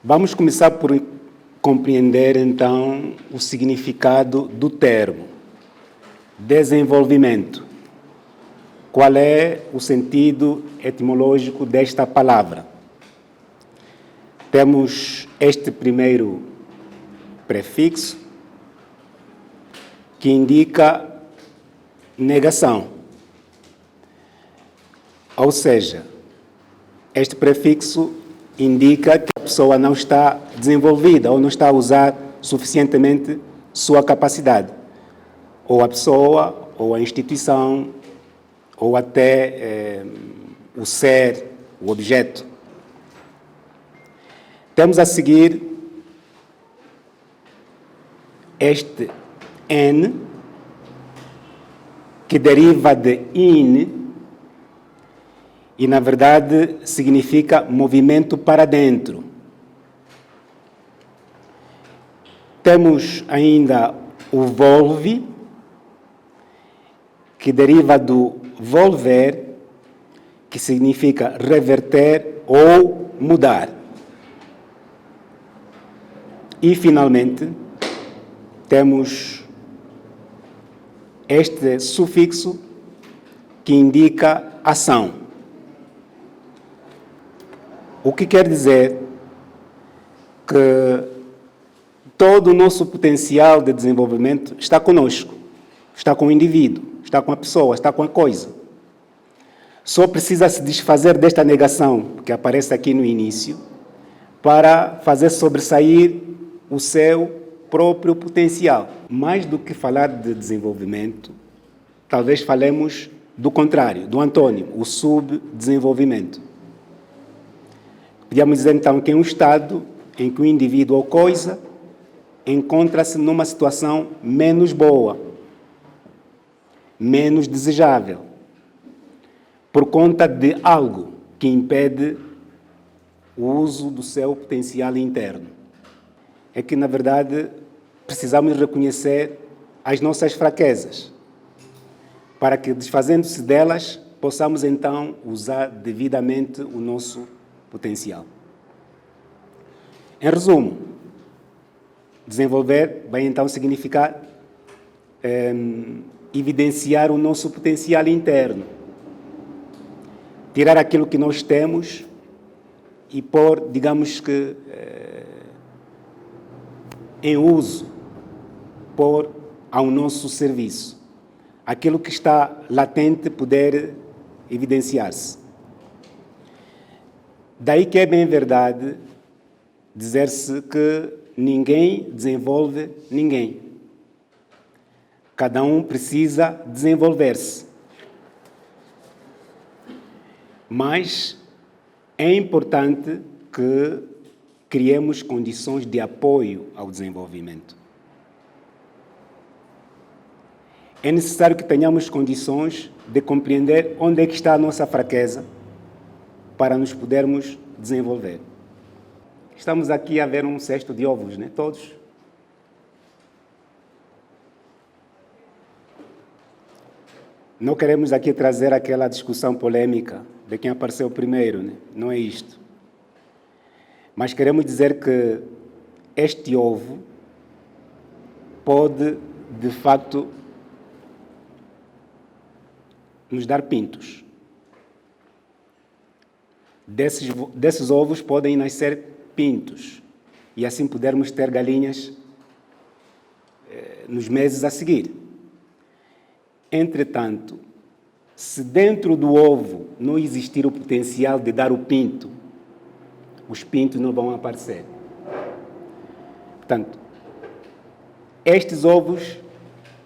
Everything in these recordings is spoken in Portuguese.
Vamos começar por compreender, então, o significado do termo desenvolvimento. Qual é o sentido etimológico desta palavra? Temos este primeiro prefixo, que indica negação. Ou seja, este prefixo indica que a pessoa não está desenvolvida ou não está a usar suficientemente sua capacidade. Ou a pessoa, ou a instituição, ou até o ser, o objeto. Temos a seguir este N, que deriva de in, e, na verdade, significa movimento para dentro. Temos ainda o volve, que deriva do volver, que significa reverter ou mudar. E, finalmente, temos este sufixo que indica ação. O que quer dizer que todo o nosso potencial de desenvolvimento está conosco, está com o indivíduo, está com a pessoa, está com a coisa. Só precisa se desfazer desta negação que aparece aqui no início para fazer sobressair o seu próprio potencial. Mais do que falar de desenvolvimento, talvez falemos do contrário, do antônimo, o subdesenvolvimento. Podíamos dizer, então, que é um estado em que o indivíduo ou coisa encontra-se numa situação menos boa, menos desejável, por conta de algo que impede o uso do seu potencial interno. É que, na verdade, precisamos reconhecer as nossas fraquezas, para que, desfazendo-se delas, possamos, então, usar devidamente o nosso potencial. Em resumo, desenvolver vai então significar evidenciar o nosso potencial interno, tirar aquilo que nós temos e pôr, digamos que, em uso, pôr ao nosso serviço. Aquilo que está latente poder evidenciar-se. Daí que é bem verdade dizer-se que ninguém desenvolve ninguém. Cada um precisa desenvolver-se. Mas é importante que criemos condições de apoio ao desenvolvimento. É necessário que tenhamos condições de compreender onde é que está a nossa fraqueza para nos podermos desenvolver. Estamos aqui a ver um cesto de ovos, né? Todos. Não queremos aqui trazer aquela discussão polêmica de quem apareceu primeiro, né? Não é isto. Mas queremos dizer que este ovo pode, de facto, nos dar pintos. Desses ovos podem nascer pintos e assim podermos ter galinhas nos meses a seguir. Entretanto, se dentro do ovo não existir o potencial de dar o pinto, os pintos não vão aparecer. Portanto, estes ovos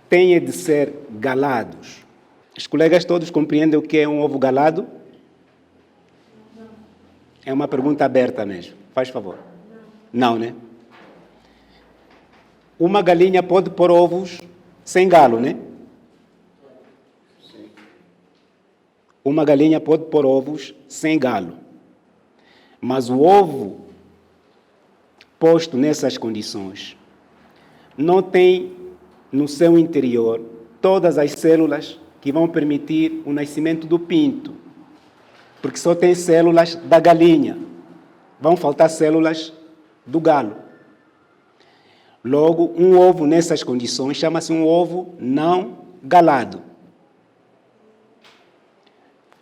têm de ser galados. Os colegas todos compreendem o que é um ovo galado? É uma pergunta aberta mesmo. Faz favor. Não, né? Uma galinha pode pôr ovos sem galo, né? Sim. Uma galinha pode pôr ovos sem galo. Mas o ovo posto nessas condições não tem no seu interior todas as células que vão permitir o nascimento do pinto. Porque só tem células da galinha. Vão faltar células do galo. Logo, um ovo nessas condições chama-se um ovo não galado.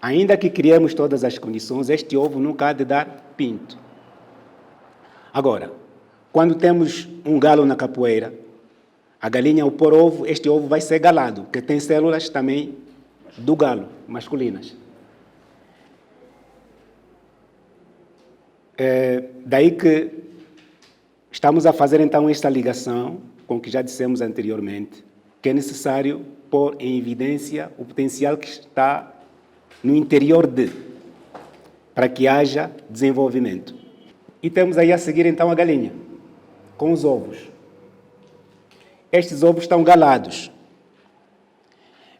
Ainda que criemos todas as condições, este ovo nunca há de dar pinto. Agora, quando temos um galo na capoeira, a galinha ao pôr ovo, este ovo vai ser galado, porque tem células também do galo, masculinas. Daí que estamos a fazer então esta ligação com o que já dissemos anteriormente, que é necessário pôr em evidência o potencial que está no interior para que haja desenvolvimento. E temos aí a seguir então a galinha, com os ovos. Estes ovos estão galados,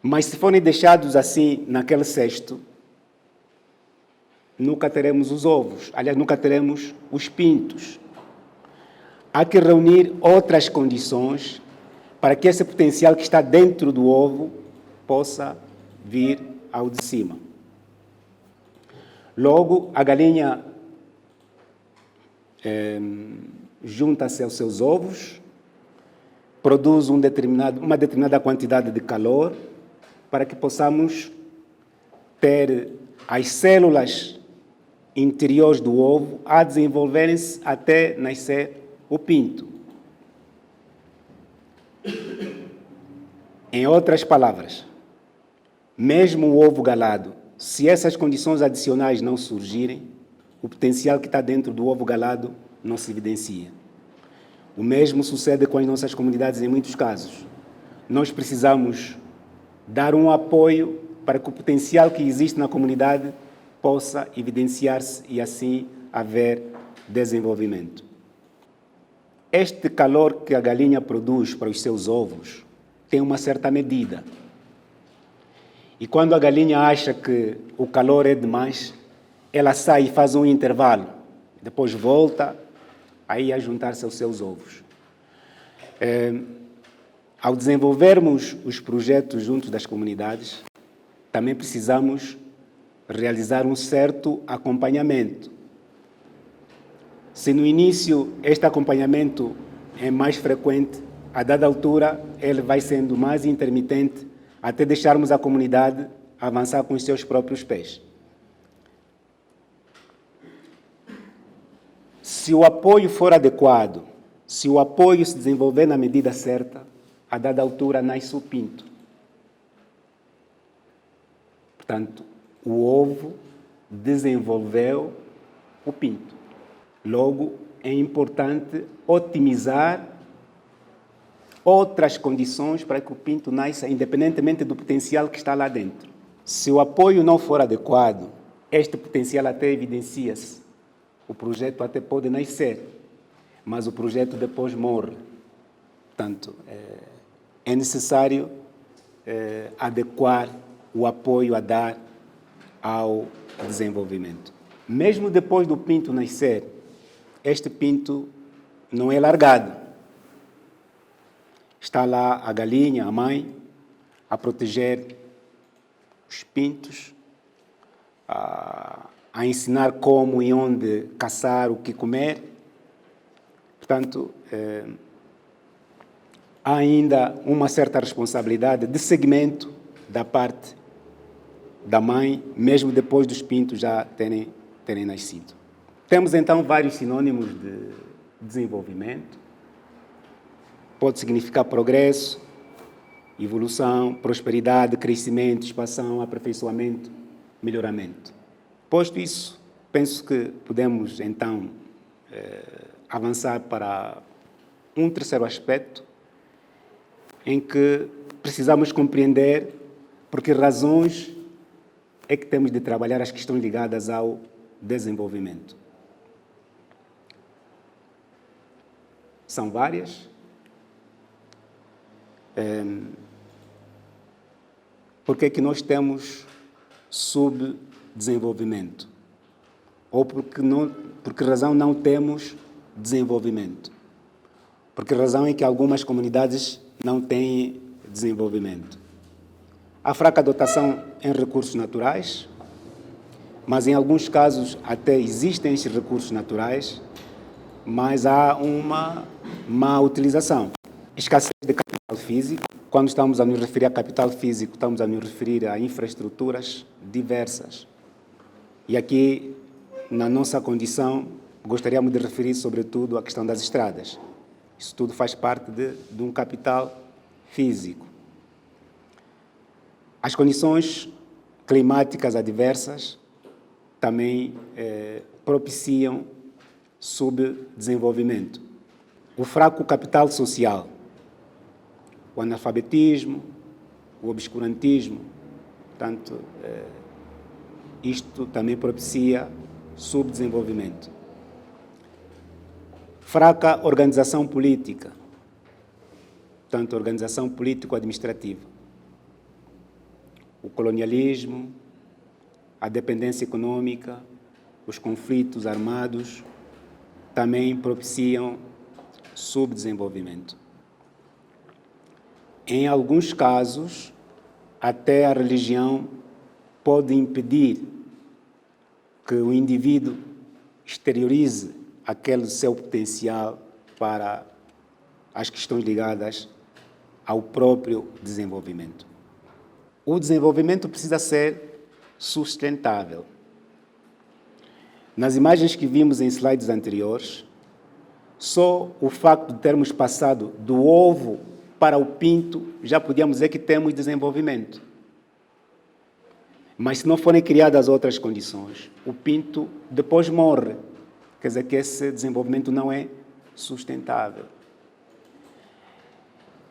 mas se forem deixados assim naquele cesto, nunca teremos os ovos, aliás, nunca teremos os pintos. Há que reunir outras condições para que esse potencial que está dentro do ovo possa vir ao de cima. Logo, a galinha junta-se aos seus ovos, produz uma determinada quantidade de calor para que possamos ter as células interiores do ovo a desenvolverem-se até nascer o pinto. Em outras palavras, mesmo o ovo galado, se essas condições adicionais não surgirem, o potencial que está dentro do ovo galado não se evidencia. O mesmo sucede com as nossas comunidades em muitos casos. Nós precisamos dar um apoio para que o potencial que existe na comunidade possa evidenciar-se e assim haver desenvolvimento. Este calor que a galinha produz para os seus ovos tem uma certa medida. E quando a galinha acha que o calor é demais, ela sai e faz um intervalo. Depois volta aí a juntar-se aos seus ovos. Ao desenvolvermos os projetos junto das comunidades, também precisamos realizar um certo acompanhamento. Se no início este acompanhamento é mais frequente, a dada altura ele vai sendo mais intermitente até deixarmos a comunidade avançar com os seus próprios pés. Se o apoio for adequado, se o apoio se desenvolver na medida certa, a dada altura nasce o pinto. Portanto, o ovo desenvolveu o pinto. Logo, é importante otimizar outras condições para que o pinto nasça, independentemente do potencial que está lá dentro. Se o apoio não for adequado, este potencial até evidencia-se. O projeto até pode nascer, mas o projeto depois morre. Portanto, é necessário adequar o apoio a dar ao desenvolvimento. Mesmo depois do pinto nascer, este pinto não é largado. Está lá a galinha, a mãe, a proteger os pintos, a ensinar como e onde caçar, o que comer. Portanto, há ainda uma certa responsabilidade de seguimento da parte da mãe, mesmo depois dos pintos já terem nascido. Temos então vários sinônimos de desenvolvimento. Pode significar progresso, evolução, prosperidade, crescimento, expansão, aperfeiçoamento, melhoramento. Posto isso, penso que podemos então avançar para um terceiro aspecto em que precisamos compreender por que razões é que temos de trabalhar as questões ligadas ao desenvolvimento. São várias. Por que é que nós temos subdesenvolvimento? Ou por que razão não temos desenvolvimento? Por que razão é que algumas comunidades não têm desenvolvimento? Há fraca dotação em recursos naturais, mas em alguns casos até existem estes recursos naturais, mas há uma má utilização. Escassez de capital físico. Quando estamos a nos referir a capital físico, estamos a nos referir a infraestruturas diversas. E aqui, na nossa condição, gostaríamos de referir, sobretudo, a questão das estradas. Isso tudo faz parte de um capital físico. As condições climáticas adversas também propiciam subdesenvolvimento. O fraco capital social, o analfabetismo, o obscurantismo, portanto, isto também propicia subdesenvolvimento. Fraca organização política, portanto, organização político-administrativa. O colonialismo, a dependência econômica, os conflitos armados também propiciam subdesenvolvimento. Em alguns casos, até a religião pode impedir que o indivíduo exteriorize aquele seu potencial para as questões ligadas ao próprio desenvolvimento. O desenvolvimento precisa ser sustentável. Nas imagens que vimos em slides anteriores, só o facto de termos passado do ovo para o pinto, já podíamos dizer que temos desenvolvimento. Mas se não forem criadas outras condições, o pinto depois morre. Quer dizer que esse desenvolvimento não é sustentável.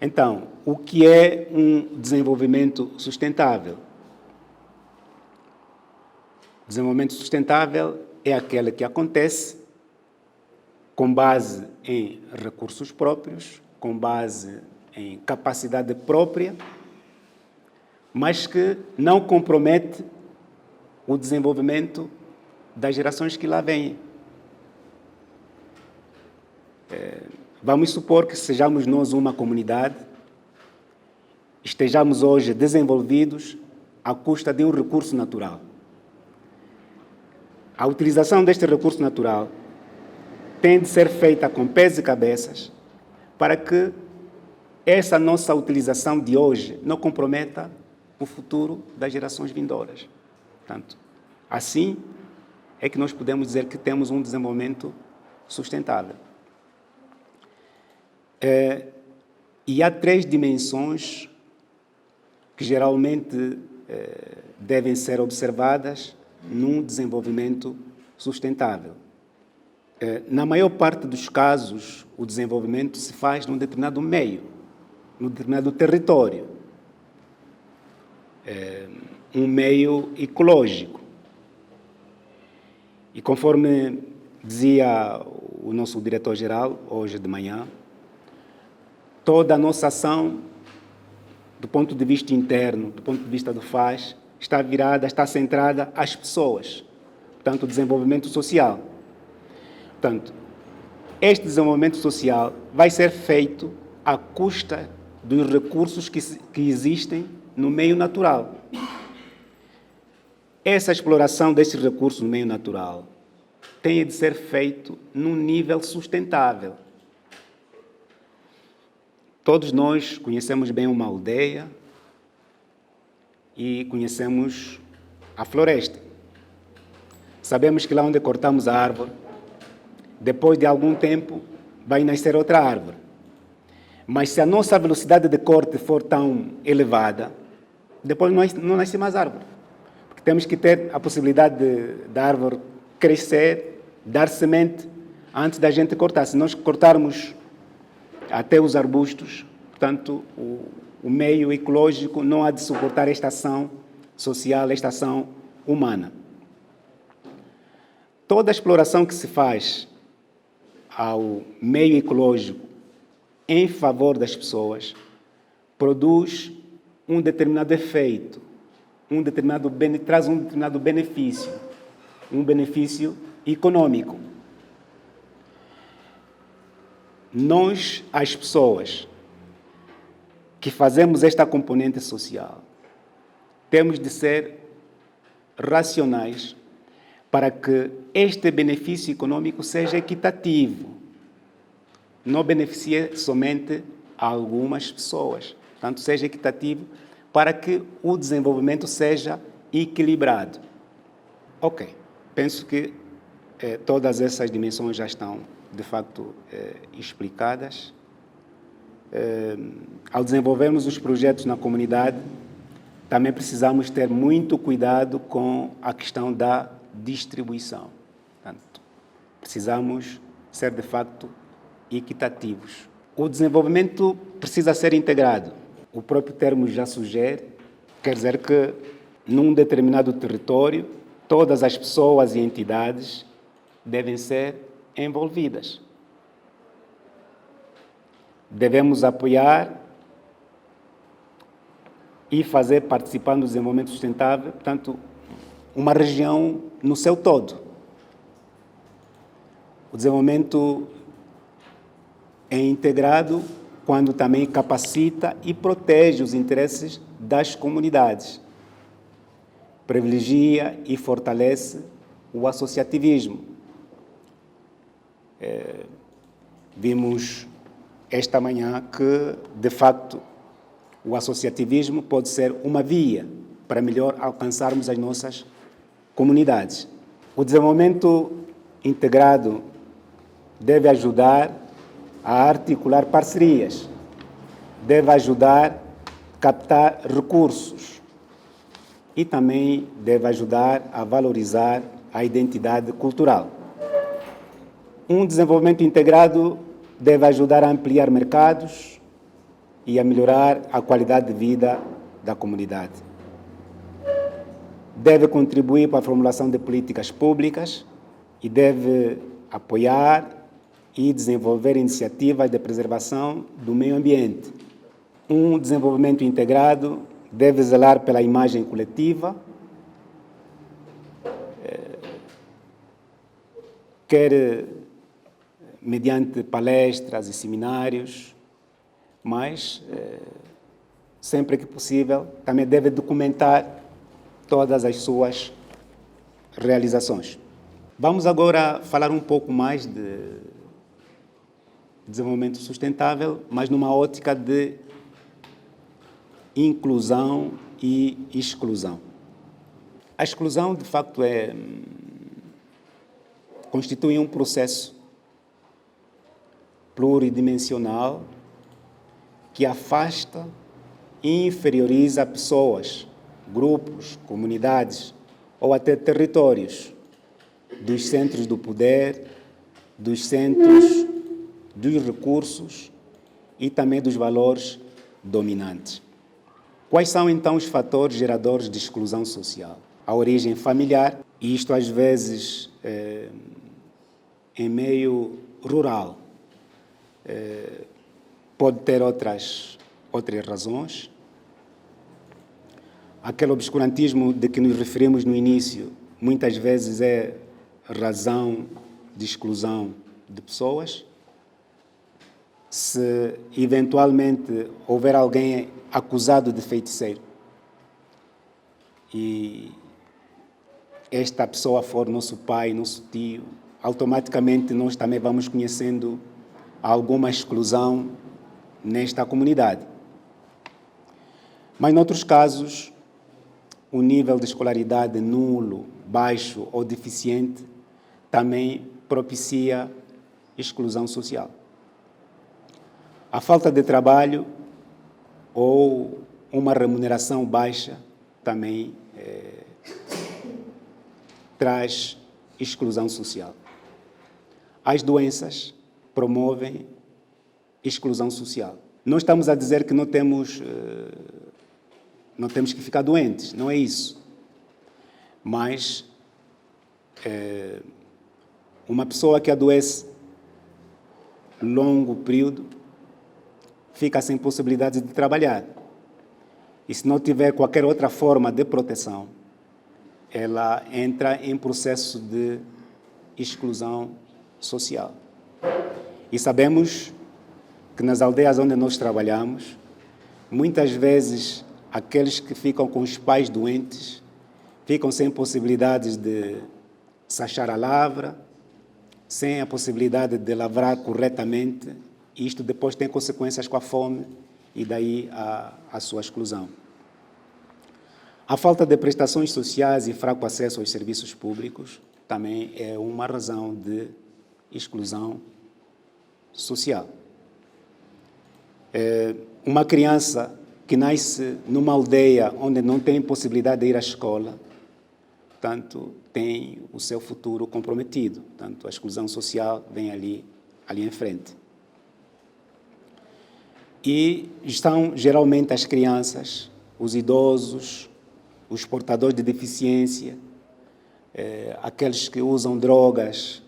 Então, o que é um desenvolvimento sustentável? Desenvolvimento sustentável é aquele que acontece com base em recursos próprios, com base em capacidade própria, mas que não compromete o desenvolvimento das gerações que lá vêm. Vamos supor que sejamos nós uma comunidade, estejamos hoje desenvolvidos à custa de um recurso natural. A utilização deste recurso natural tem de ser feita com pés e cabeças para que essa nossa utilização de hoje não comprometa o futuro das gerações vindouras. Portanto, assim é que nós podemos dizer que temos um desenvolvimento sustentável. E há 3 dimensões que geralmente devem ser observadas num desenvolvimento sustentável. Na maior parte dos casos, o desenvolvimento se faz num determinado meio, num determinado território. Um meio ecológico. E conforme dizia o nosso diretor-geral hoje de manhã, toda a nossa ação, do ponto de vista interno, do ponto de vista do FAS, está virada, está centrada às pessoas. Portanto, o desenvolvimento social. Portanto, este desenvolvimento social vai ser feito à custa dos recursos que existem no meio natural. Essa exploração destes recursos no meio natural tem de ser feito num nível sustentável. Todos nós conhecemos bem uma aldeia e conhecemos a floresta. Sabemos que lá onde cortamos a árvore, depois de algum tempo, vai nascer outra árvore. Mas se a nossa velocidade de corte for tão elevada, depois não nasce mais árvore. Porque temos que ter a possibilidade da árvore crescer, dar semente, antes da gente cortar. Se nós cortarmos até os arbustos, portanto, o meio ecológico não há de suportar esta ação social, esta ação humana. Toda a exploração que se faz ao meio ecológico em favor das pessoas produz um determinado efeito, traz um determinado benefício, um benefício econômico. Nós, as pessoas que fazemos esta componente social, temos de ser racionais para que este benefício econômico seja equitativo, não beneficie somente algumas pessoas. Portanto, seja equitativo para que o desenvolvimento seja equilibrado. Ok, penso que todas essas dimensões já estão, de facto, explicadas. Ao desenvolvermos os projetos na comunidade, também precisamos ter muito cuidado com a questão da distribuição. Portanto, precisamos ser, de facto, equitativos. O desenvolvimento precisa ser integrado. O próprio termo já sugere, quer dizer que, num determinado território, todas as pessoas e entidades devem ser envolvidas. Devemos apoiar e fazer participar no desenvolvimento sustentável, portanto, uma região no seu todo. O desenvolvimento é integrado quando também capacita e protege os interesses das comunidades. Privilegia e fortalece o associativismo. Vimos esta manhã que, de facto, o associativismo pode ser uma via para melhor alcançarmos as nossas comunidades. O desenvolvimento integrado deve ajudar a articular parcerias, deve ajudar a captar recursos e também deve ajudar a valorizar a identidade cultural. Um desenvolvimento integrado deve ajudar a ampliar mercados e a melhorar a qualidade de vida da comunidade. Deve contribuir para a formulação de políticas públicas e deve apoiar e desenvolver iniciativas de preservação do meio ambiente. Um desenvolvimento integrado deve zelar pela imagem coletiva, quer mediante palestras e seminários, mas, sempre que possível, também deve documentar todas as suas realizações. Vamos agora falar um pouco mais de desenvolvimento sustentável, mas numa ótica de inclusão e exclusão. A exclusão, de facto, constitui um processo pluridimensional que afasta e inferioriza pessoas, grupos, comunidades ou até territórios dos centros do poder, dos centros dos recursos e também dos valores dominantes. Quais são, então, os fatores geradores de exclusão social? A origem familiar, e isto às vezes em meio rural, pode ter outras razões. Aquele obscurantismo de que nos referimos no início, muitas vezes é razão de exclusão de pessoas. Se eventualmente houver alguém acusado de feiticeiro e esta pessoa for nosso pai, nosso tio, automaticamente nós também vamos conhecendo alguma exclusão nesta comunidade. Mas, noutros casos, o nível de escolaridade nulo, baixo ou deficiente também propicia exclusão social. A falta de trabalho ou uma remuneração baixa também traz exclusão social. As doenças promovem exclusão social. Não estamos a dizer que não temos que ficar doentes, não é isso. Mas uma pessoa que adoece longo período fica sem possibilidade de trabalhar. E se não tiver qualquer outra forma de proteção, ela entra em processo de exclusão social. E sabemos que nas aldeias onde nós trabalhamos, muitas vezes aqueles que ficam com os pais doentes ficam sem possibilidades de se achar a lavra, sem a possibilidade de lavrar corretamente isto depois tem consequências com a fome e daí a sua exclusão. A falta de prestações sociais e fraco acesso aos serviços públicos também é uma razão de exclusão social. Uma criança que nasce numa aldeia onde não tem possibilidade de ir à escola, portanto, tem o seu futuro comprometido. Portanto, a exclusão social vem ali em frente. E estão geralmente as crianças, os idosos, os portadores de deficiência, aqueles que usam drogas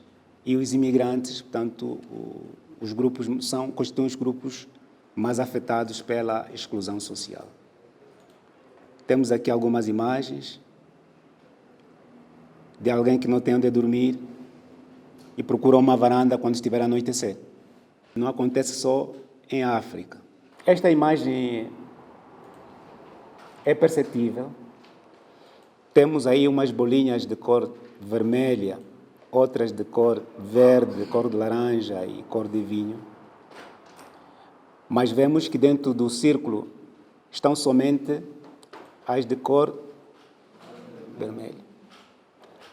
e os imigrantes, portanto, os grupos constituem os grupos mais afetados pela exclusão social. Temos aqui algumas imagens de alguém que não tem onde dormir e procura uma varanda quando estiver a anoitecer. Não acontece só em África. Esta imagem é perceptível. Temos aí umas bolinhas de cor vermelha, outras de cor verde, de cor de laranja e cor de vinho. Mas vemos que dentro do círculo estão somente as de cor vermelha.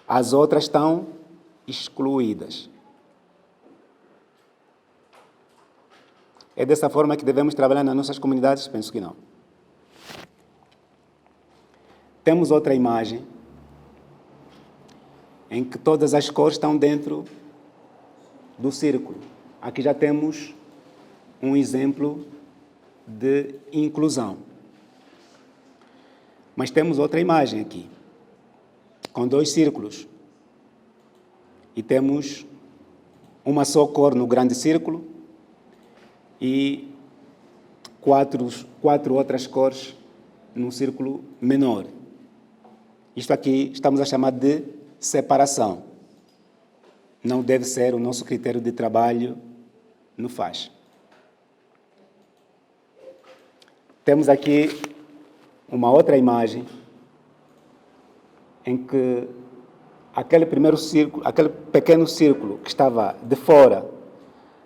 As outras estão excluídas. É dessa forma que devemos trabalhar nas nossas comunidades? Penso que não. Temos outra imagem em que todas as cores estão dentro do círculo. Aqui já temos um exemplo de inclusão. Mas temos outra imagem aqui, com 2 círculos. E temos uma só cor no grande círculo e quatro outras cores num círculo menor. Isto aqui estamos a chamar de separação. Não deve ser o nosso critério de trabalho no FAS. Temos aqui uma outra imagem em que aquele primeiro círculo, aquele pequeno círculo que estava de fora,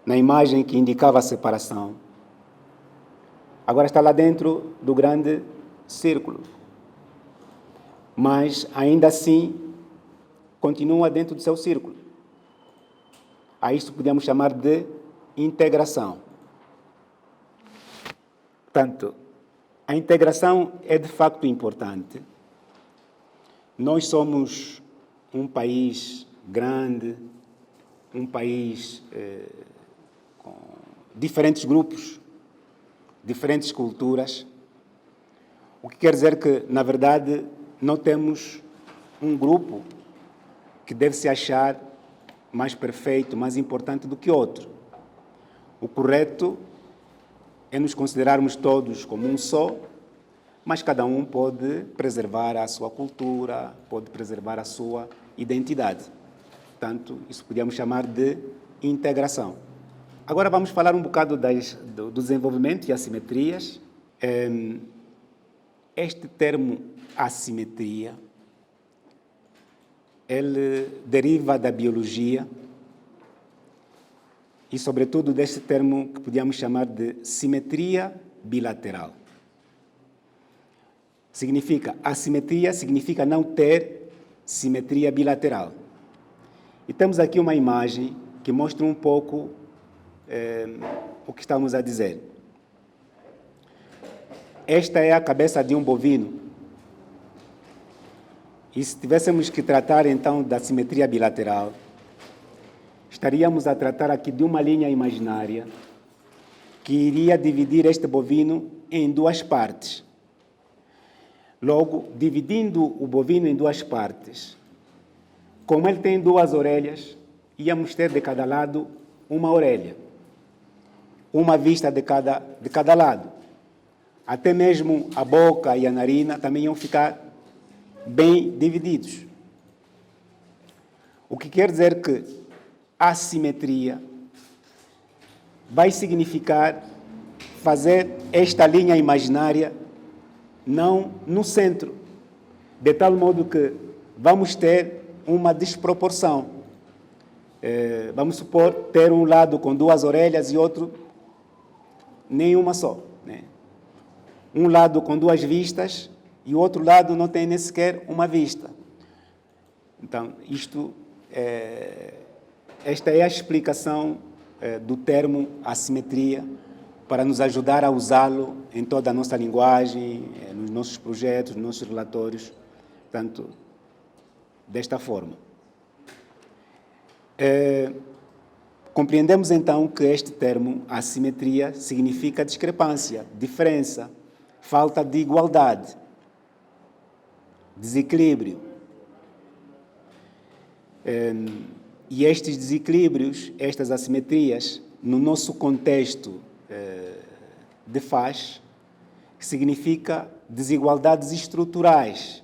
na imagem que indicava a separação, agora está lá dentro do grande círculo. Mas, ainda assim, continua dentro do seu círculo. A isto podemos chamar de integração. Portanto, a integração é de facto importante. Nós somos um país grande, um país com diferentes grupos, diferentes culturas, o que quer dizer que, na verdade, não temos um grupo que deve se achar mais perfeito, mais importante do que outro. O correto é nos considerarmos todos como um só, mas cada um pode preservar a sua cultura, pode preservar a sua identidade. Portanto, isso podíamos chamar de integração. Agora vamos falar um bocado do desenvolvimento e assimetrias. Este termo assimetria, ele deriva da biologia e, sobretudo, deste termo que podíamos chamar de simetria bilateral. Assimetria significa não ter simetria bilateral. E temos aqui uma imagem que mostra um pouco o que estamos a dizer. Esta é a cabeça de um bovino. E se tivéssemos que tratar, então, da simetria bilateral, estaríamos a tratar aqui de uma linha imaginária que iria dividir este bovino em 2 partes. Logo, dividindo o bovino em 2 partes, como ele tem 2 orelhas, íamos ter de cada lado uma orelha, uma vista de cada lado. Até mesmo a boca e a narina também iam ficar bem divididos. O que quer dizer que a assimetria vai significar fazer esta linha imaginária não no centro, de tal modo que vamos ter uma desproporção. Vamos supor ter um lado com 2 orelhas e outro nenhuma só, né? Um lado com duas vistas e o outro lado não tem nem sequer uma vista. Então, esta é a explicação do termo assimetria, para nos ajudar a usá-lo em toda a nossa linguagem, nos nossos projetos, nos nossos relatórios, portanto, desta forma. Compreendemos então que este termo, assimetria, significa discrepância, diferença, falta de igualdade, desequilíbrio. E estes desequilíbrios, estas assimetrias, no nosso contexto de FAS, significa desigualdades estruturais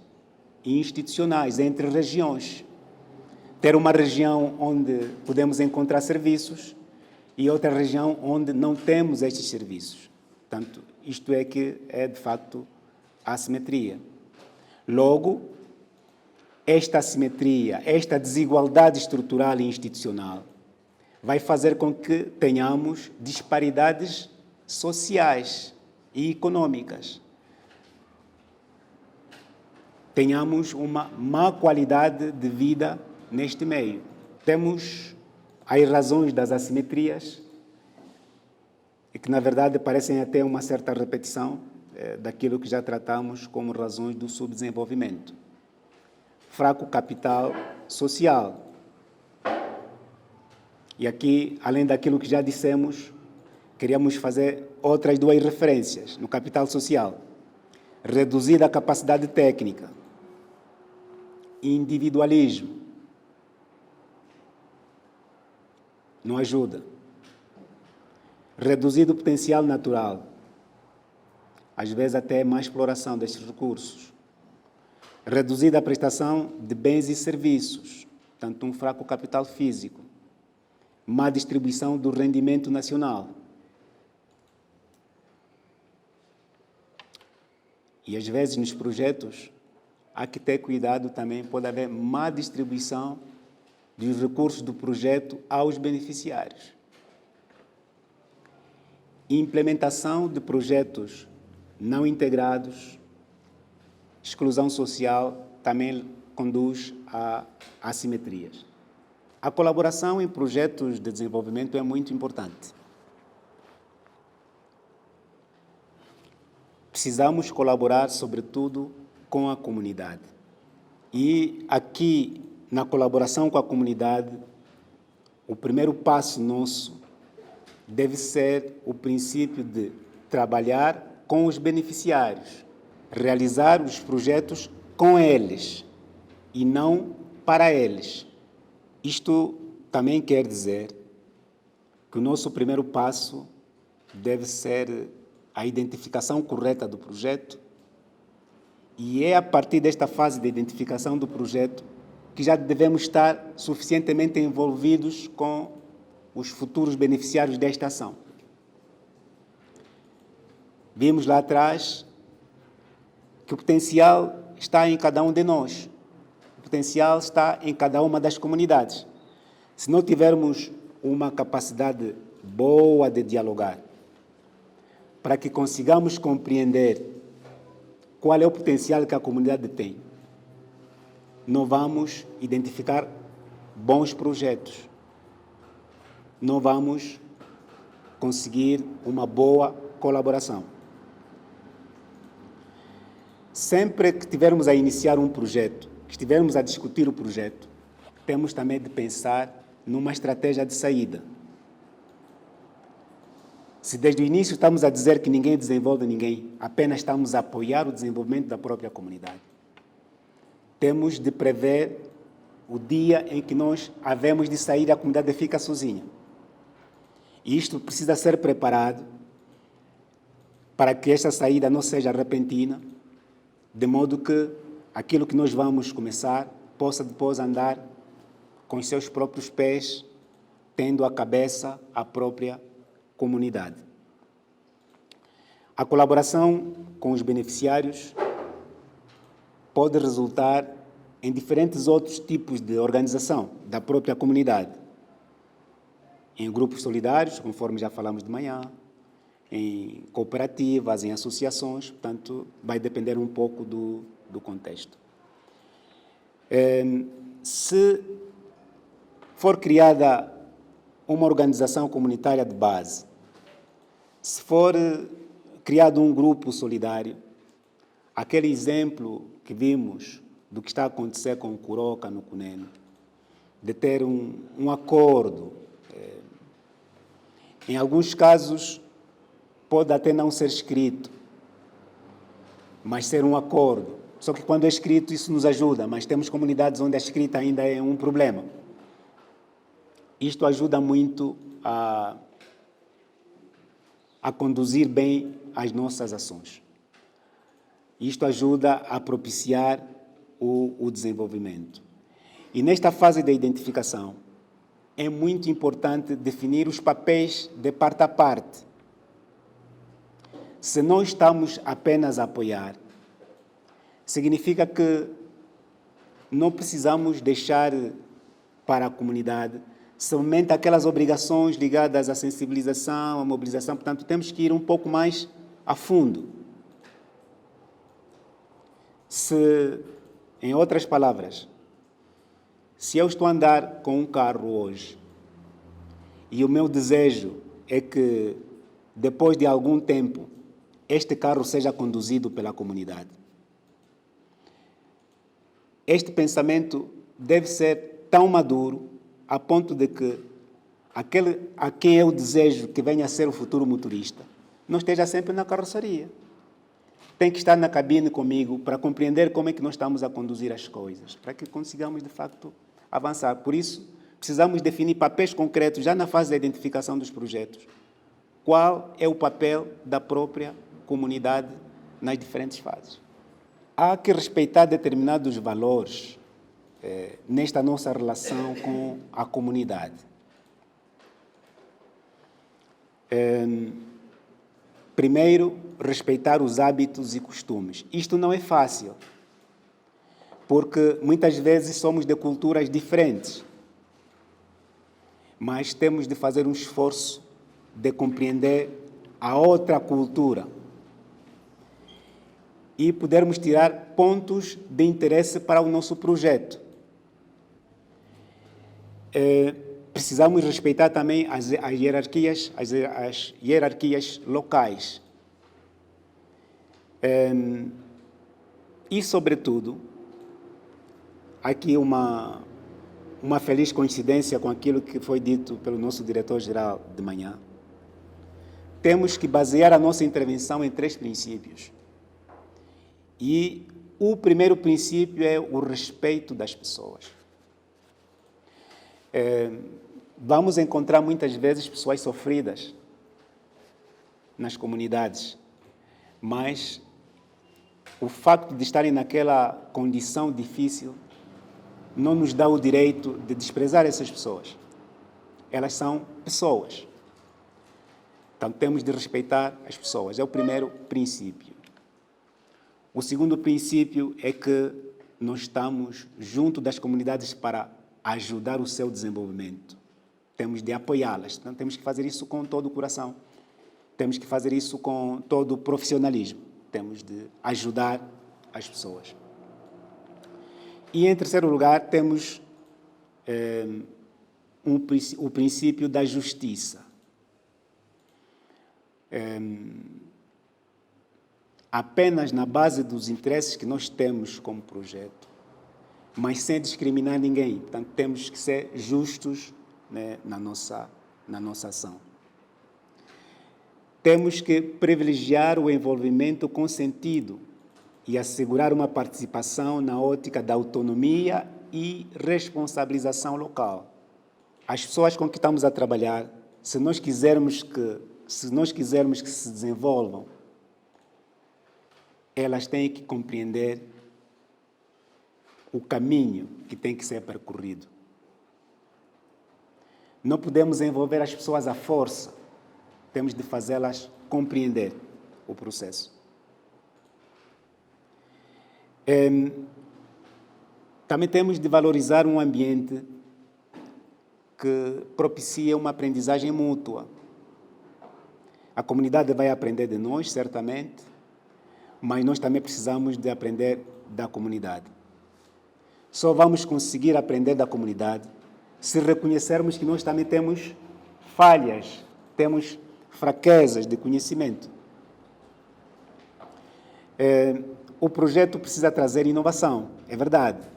e institucionais entre regiões. Ter uma região onde podemos encontrar serviços e outra região onde não temos estes serviços. Portanto, isto é que é, de facto, a assimetria. Logo, esta assimetria, esta desigualdade estrutural e institucional vai fazer com que tenhamos disparidades sociais e econômicas. Tenhamos uma má qualidade de vida neste meio. Temos as razões das assimetrias, e que, na verdade, parecem até uma certa repetição daquilo que já tratamos como razões do subdesenvolvimento. Fraco capital social. E aqui, além daquilo que já dissemos, queríamos fazer outras duas referências no capital social. Reduzida capacidade técnica, individualismo, não ajuda. Reduzido potencial natural, às vezes até má exploração destes recursos. Reduzida a prestação de bens e serviços, tanto um fraco capital físico. Má distribuição do rendimento nacional. E às vezes nos projetos há que ter cuidado também, pode haver má distribuição dos recursos do projeto aos beneficiários. Implementação de projetos não integrados, exclusão social, também conduz a assimetrias. A colaboração em projetos de desenvolvimento é muito importante. Precisamos colaborar, sobretudo, com a comunidade. E aqui, na colaboração com a comunidade, o primeiro passo nosso deve ser o princípio de trabalhar com os beneficiários, realizar os projetos com eles e não para eles. Isto também quer dizer que o nosso primeiro passo deve ser a identificação correta do projeto, e é a partir desta fase de identificação do projeto que já devemos estar suficientemente envolvidos com os futuros beneficiários desta ação. Vimos lá atrás que o potencial está em cada um de nós. O potencial está em cada uma das comunidades. Se não tivermos uma capacidade boa de dialogar, para que consigamos compreender qual é o potencial que a comunidade tem, não vamos identificar bons projetos, não vamos conseguir uma boa colaboração. Sempre que estivermos a iniciar um projeto, que estivermos a discutir o projeto, temos também de pensar numa estratégia de saída. Se desde o início estamos a dizer que ninguém desenvolve ninguém, apenas estamos a apoiar o desenvolvimento da própria comunidade, temos de prever o dia em que nós havemos de sair e a comunidade fica sozinha. E isto precisa ser preparado para que esta saída não seja repentina, de modo que aquilo que nós vamos começar possa depois andar com os seus próprios pés, tendo a cabeça a própria comunidade. A colaboração com os beneficiários pode resultar em diferentes outros tipos de organização da própria comunidade. Em grupos solidários, conforme já falamos de manhã, em cooperativas, em associações, portanto, vai depender um pouco do contexto. Se for criada uma organização comunitária de base, se for criado um grupo solidário, aquele exemplo que vimos do que está a acontecer com o Curoca no Cunene, de ter um acordo, em alguns casos pode até não ser escrito, mas ser um acordo. Só que quando é escrito isso nos ajuda, mas temos comunidades onde a escrita ainda é um problema. Isto ajuda muito a conduzir bem as nossas ações. Isto ajuda a propiciar o desenvolvimento. E nesta fase da identificação, é muito importante definir os papéis de parte a parte. Se não estamos apenas a apoiar, significa que não precisamos deixar para a comunidade somente aquelas obrigações ligadas à sensibilização, à mobilização. Portanto, temos que ir um pouco mais a fundo. Em outras palavras, se eu estou a andar com um carro hoje e o meu desejo é que, depois de algum tempo, este carro seja conduzido pela comunidade, este pensamento deve ser tão maduro a ponto de que aquele a quem eu desejo que venha a ser o futuro motorista não esteja sempre na carroceria. Tem que estar na cabine comigo para compreender como é que nós estamos a conduzir as coisas, para que consigamos, de facto, avançar. Por isso, precisamos definir papéis concretos já na fase da identificação dos projetos. Qual é o papel da própria comunidade nas diferentes fases? Há que respeitar determinados valores nesta nossa relação com a comunidade. Primeiro, respeitar os hábitos e costumes. Isto não é fácil, porque muitas vezes somos de culturas diferentes, mas temos de fazer um esforço de compreender a outra cultura e podermos tirar pontos de interesse para o nosso projeto. Precisamos respeitar também as hierarquias locais. E, sobretudo, aqui uma feliz coincidência com aquilo que foi dito pelo nosso diretor-geral de manhã. Temos que basear a nossa intervenção em 3 princípios. E o primeiro princípio é o respeito das pessoas. Vamos encontrar muitas vezes pessoas sofridas nas comunidades, mas o facto de estarem naquela condição difícil não nos dá o direito de desprezar essas pessoas. Elas são pessoas. Então, temos de respeitar as pessoas. É o primeiro princípio. O segundo princípio é que nós estamos junto das comunidades para ajudar o seu desenvolvimento. Temos de apoiá-las. Então, temos que fazer isso com todo o coração. Temos que fazer isso com todo o profissionalismo. Temos de ajudar as pessoas. E, em terceiro lugar, temos o princípio da justiça. Apenas na base dos interesses que nós temos como projeto, mas sem discriminar ninguém. Portanto, temos que ser justos, né, na nossa ação. Temos que privilegiar o envolvimento com sentido e assegurar uma participação na ótica da autonomia e responsabilização local. As pessoas com que estamos a trabalhar, se nós quisermos que se desenvolvam, elas têm que compreender o caminho que tem que ser percorrido. Não podemos envolver as pessoas à força, temos de fazê-las compreender o processo. Também temos de valorizar um ambiente que propicia uma aprendizagem mútua. A comunidade vai aprender de nós, certamente, mas nós também precisamos de aprender da comunidade. Só vamos conseguir aprender da comunidade se reconhecermos que nós também temos falhas, temos fraquezas de conhecimento. O projeto precisa trazer inovação, é verdade,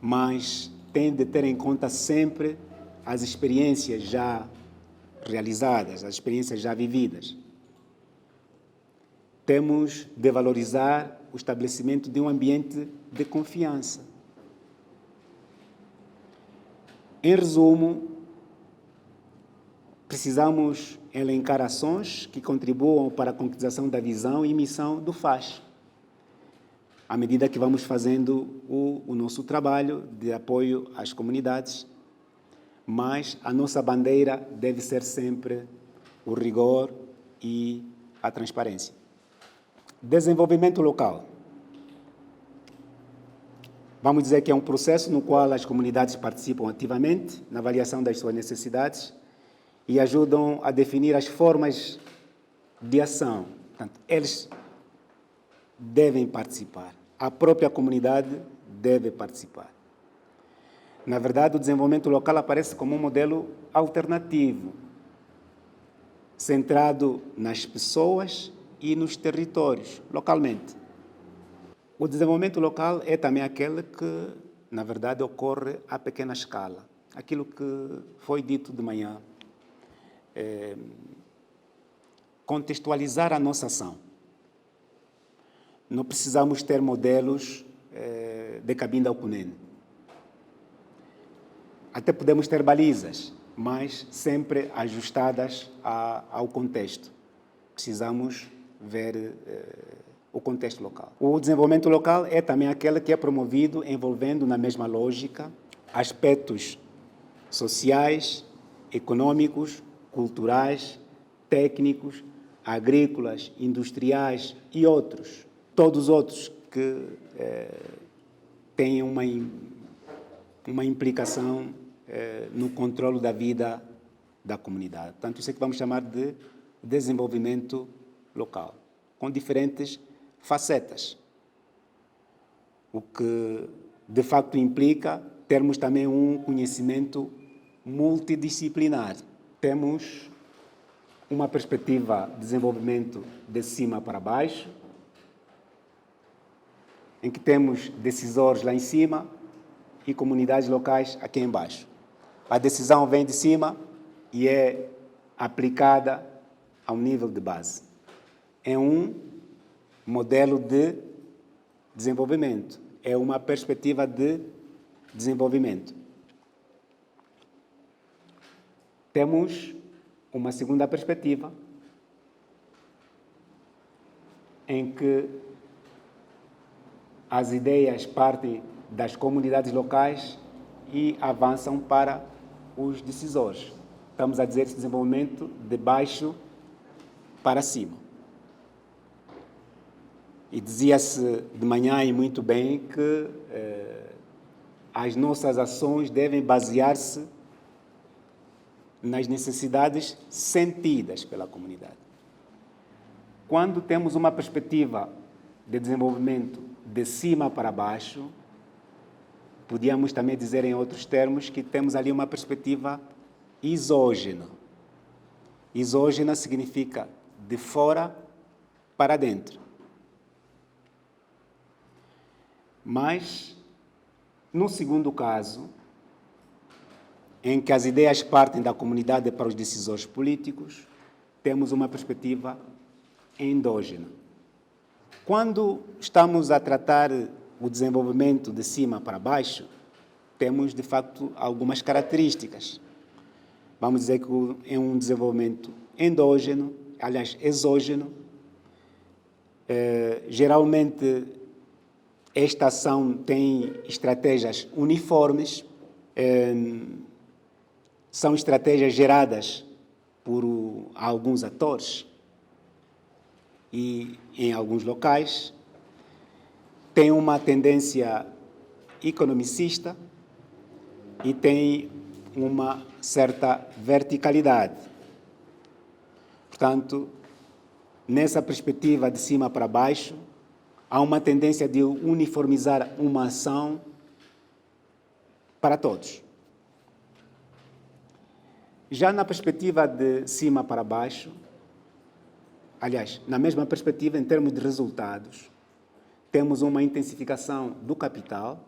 mas tem de ter em conta sempre as experiências já realizadas, as experiências já vividas. Temos de valorizar o estabelecimento de um ambiente de confiança. Em resumo, precisamos elencar ações que contribuam para a concretização da visão e missão do FAS, à medida que vamos fazendo o nosso trabalho de apoio às comunidades, mas a nossa bandeira deve ser sempre o rigor e a transparência. Desenvolvimento local. Vamos dizer que é um processo no qual as comunidades participam ativamente na avaliação das suas necessidades e ajudam a definir as formas de ação. Portanto, eles devem participar. A própria comunidade deve participar. Na verdade, o desenvolvimento local aparece como um modelo alternativo, centrado nas pessoas e nos territórios, localmente. O desenvolvimento local é também aquele que, na verdade, ocorre a pequena escala. Aquilo que foi dito de manhã. Contextualizar a nossa ação. Não precisamos ter modelos de cabinda ao cunene. Até podemos ter balizas, mas sempre ajustadas ao contexto. Precisamos ver o contexto local. O desenvolvimento local é também aquele que é promovido envolvendo na mesma lógica aspectos sociais, econômicos, culturais, técnicos, agrícolas, industriais e outros. Todos os outros que têm uma implicação no controle da vida da comunidade. Portanto, isso é que vamos chamar de desenvolvimento local, com diferentes facetas, o que de facto implica termos também um conhecimento multidisciplinar. Temos uma perspectiva de desenvolvimento de cima para baixo, em que temos decisores lá em cima e comunidades locais aqui embaixo. A decisão vem de cima e é aplicada ao nível de base. É um modelo de desenvolvimento, é uma perspectiva de desenvolvimento. Temos uma segunda perspectiva, em que as ideias partem das comunidades locais e avançam para os decisores. Estamos a dizer esse desenvolvimento de baixo para cima. E dizia-se de manhã e muito bem que as nossas ações devem basear-se nas necessidades sentidas pela comunidade. Quando temos uma perspectiva de desenvolvimento de cima para baixo, podíamos também dizer em outros termos que temos ali uma perspectiva exógena. Exógena significa de fora para dentro. Mas, no segundo caso, em que as ideias partem da comunidade para os decisores políticos, temos uma perspectiva endógena. Quando estamos a tratar o desenvolvimento de cima para baixo, temos, de facto, algumas características. Vamos dizer que é um desenvolvimento endógeno, aliás, exógeno. Geralmente, esta ação tem estratégias uniformes, são estratégias geradas por alguns atores e, em alguns locais, tem uma tendência economicista e tem uma certa verticalidade. Portanto, nessa perspectiva de cima para baixo, há uma tendência de uniformizar uma ação para todos. Já na perspectiva de cima para baixo, aliás, na mesma perspectiva, em termos de resultados, temos uma intensificação do capital,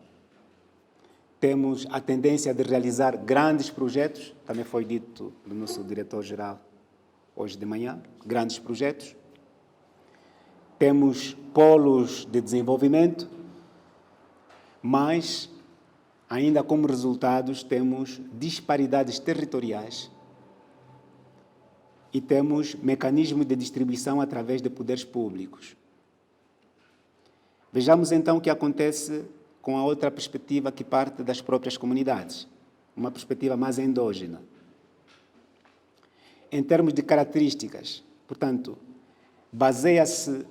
temos a tendência de realizar grandes projetos, também foi dito do nosso diretor-geral hoje de manhã, grandes projetos. Temos polos de desenvolvimento, mas, ainda como resultados, temos disparidades territoriais e temos mecanismos de distribuição através de poderes públicos. Vejamos então o que acontece com a outra perspectiva que parte das próprias comunidades, uma perspectiva mais endógena. Em termos de características, portanto, baseia-se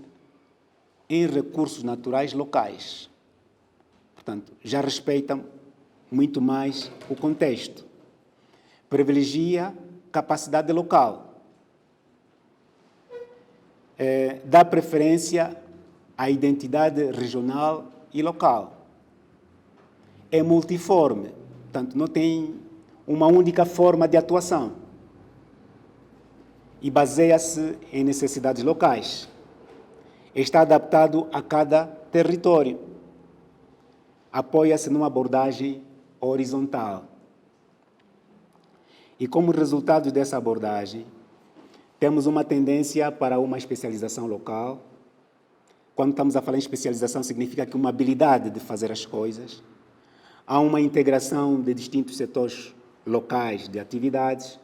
em recursos naturais locais. Portanto, já respeitam muito mais o contexto. Privilegia capacidade local. Dá preferência à identidade regional e local. É multiforme, portanto, não tem uma única forma de atuação. E baseia-se em necessidades locais. Está adaptado a cada território. Apoia-se numa abordagem horizontal. E como resultado dessa abordagem, temos uma tendência para uma especialização local. Quando estamos a falar em especialização, significa que uma habilidade de fazer as coisas. Há uma integração de distintos setores locais de atividades.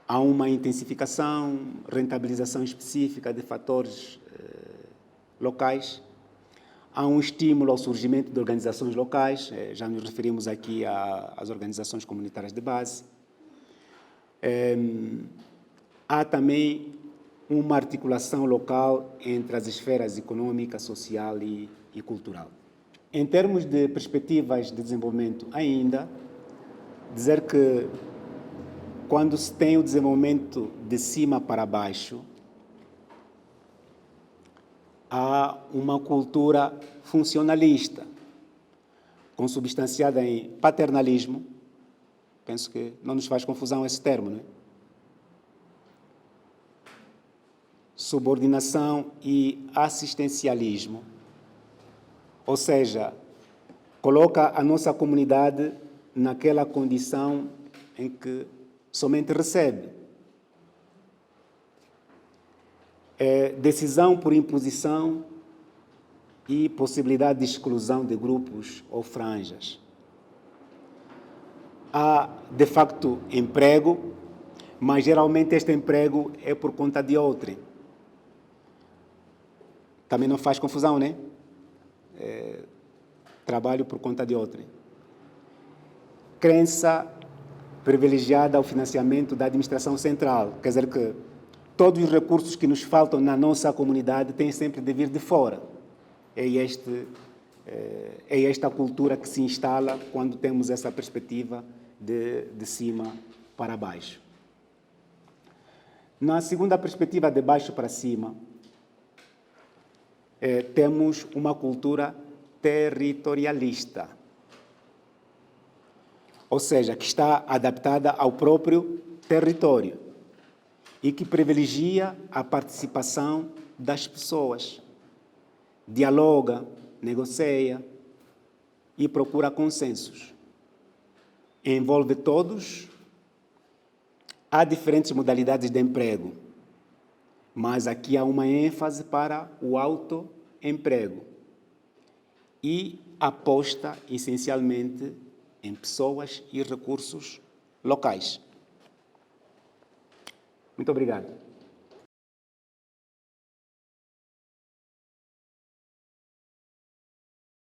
Há uma intensificação, rentabilização específica de fatores locais. Há um estímulo ao surgimento de organizações locais, já nos referimos aqui às organizações comunitárias de base. Há também uma articulação local entre as esferas econômica, social e cultural. Em termos de perspectivas de desenvolvimento ainda, dizer que quando se tem o desenvolvimento de cima para baixo, há uma cultura funcionalista, consubstanciada em paternalismo. Penso que não nos faz confusão esse termo, não é? Subordinação e assistencialismo, ou seja, coloca a nossa comunidade naquela condição em que somente recebe. Decisão por imposição e possibilidade de exclusão de grupos ou franjas. Há, de facto, emprego, mas geralmente este emprego é por conta de outrem. Também não faz confusão, né? Trabalho por conta de outrem. Crença privilegiada ao financiamento da administração central. Quer dizer que todos os recursos que nos faltam na nossa comunidade têm sempre de vir de fora. É esta cultura que se instala quando temos essa perspectiva de cima para baixo. Na segunda perspectiva, de baixo para cima, temos uma cultura territorialista, ou seja, que está adaptada ao próprio território e que privilegia a participação das pessoas, dialoga, negocia e procura consensos. Envolve todos. Há diferentes modalidades de emprego, mas aqui há uma ênfase para o autoemprego e aposta essencialmente em pessoas e recursos locais. Muito obrigado.